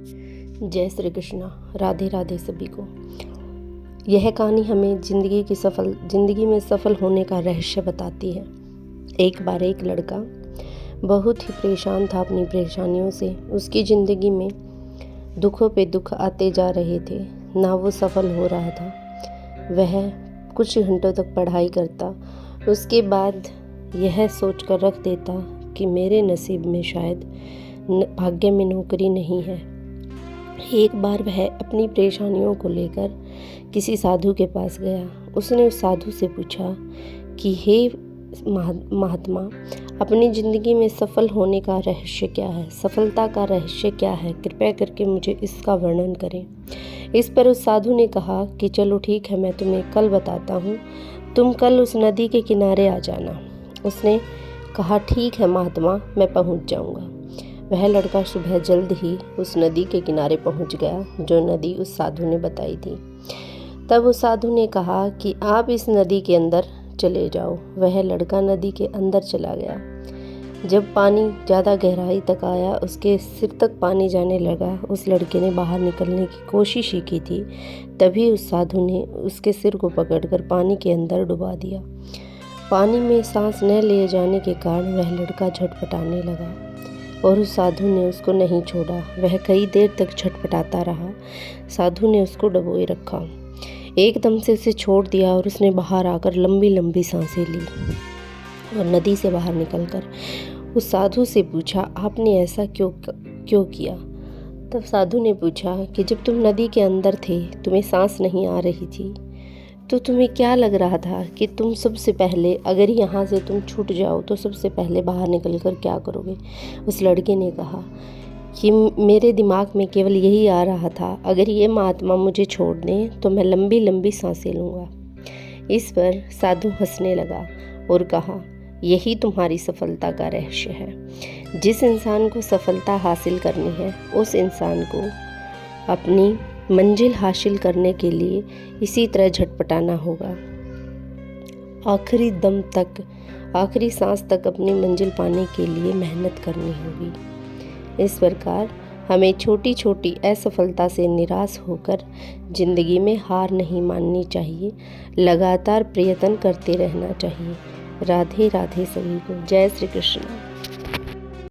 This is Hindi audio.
जय श्री कृष्णा। राधे राधे सभी को। यह कहानी हमें ज़िंदगी में सफल होने का रहस्य बताती है। एक बार एक लड़का बहुत ही परेशान था अपनी परेशानियों से। उसकी ज़िंदगी में दुखों पे दुख आते जा रहे थे, ना वो सफल हो रहा था। वह कुछ घंटों तक पढ़ाई करता, उसके बाद यह सोच कर रख देता कि मेरे नसीब में शायद भाग्य में नौकरी नहीं है। एक बार वह अपनी परेशानियों को लेकर किसी साधु के पास गया। उसने उस साधु से पूछा कि हे महात्मा, अपनी ज़िंदगी में सफल होने का रहस्य क्या है? सफलता का रहस्य क्या है? कृपया करके मुझे इसका वर्णन करें। इस पर उस साधु ने कहा कि चलो ठीक है, मैं तुम्हें कल बताता हूँ, तुम कल उस नदी के किनारे आ जाना। उसने कहा ठीक है महात्मा, मैं पहुँच जाऊँगा। वह लड़का सुबह जल्द ही उस नदी के किनारे पहुंच गया, जो नदी उस साधु ने बताई थी। तब उस साधु ने कहा कि आप इस नदी के अंदर चले जाओ। वह लड़का नदी के अंदर चला गया। जब पानी ज़्यादा गहराई तक आया, उसके सिर तक पानी जाने लगा। उस लड़के ने बाहर निकलने की कोशिश ही की थी, तभी उस साधु ने उसके सिर को पकड़कर पानी के अंदर डुबा दिया। पानी में सांस न लिए जाने के कारण वह लड़का छटपटाने लगा और उस साधु ने उसको नहीं छोड़ा। वह कई देर तक छटपटाता रहा। साधु ने उसको डबोए रखा। एकदम से उसे छोड़ दिया और उसने बाहर आकर लंबी लंबी सांसें ली और नदी से बाहर निकलकर उस साधु से पूछा, आपने ऐसा क्यों किया? तब साधु ने पूछा कि जब तुम नदी के अंदर थे, तुम्हें सांस नहीं आ रही थी, तो तुम्हें क्या लग रहा था कि तुम सबसे पहले, अगर यहाँ से तुम छूट जाओ तो सबसे पहले बाहर निकल कर क्या करोगे? उस लड़के ने कहा कि मेरे दिमाग में केवल यही आ रहा था, अगर ये महात्मा मुझे छोड़ दें तो मैं लंबी लंबी सांसें लूँगा। इस पर साधु हंसने लगा और कहा, यही तुम्हारी सफलता का रहस्य है। जिस इंसान को सफलता हासिल करनी है, उस इंसान को अपनी मंजिल हासिल करने के लिए इसी तरह झटपटाना होगा। आखिरी दम तक, आखिरी सांस तक अपनी मंजिल पाने के लिए मेहनत करनी होगी। इस प्रकार हमें छोटी छोटी असफलता से निराश होकर जिंदगी में हार नहीं माननी चाहिए, लगातार प्रयत्न करते रहना चाहिए। राधे राधे सभी को। जय श्री कृष्ण।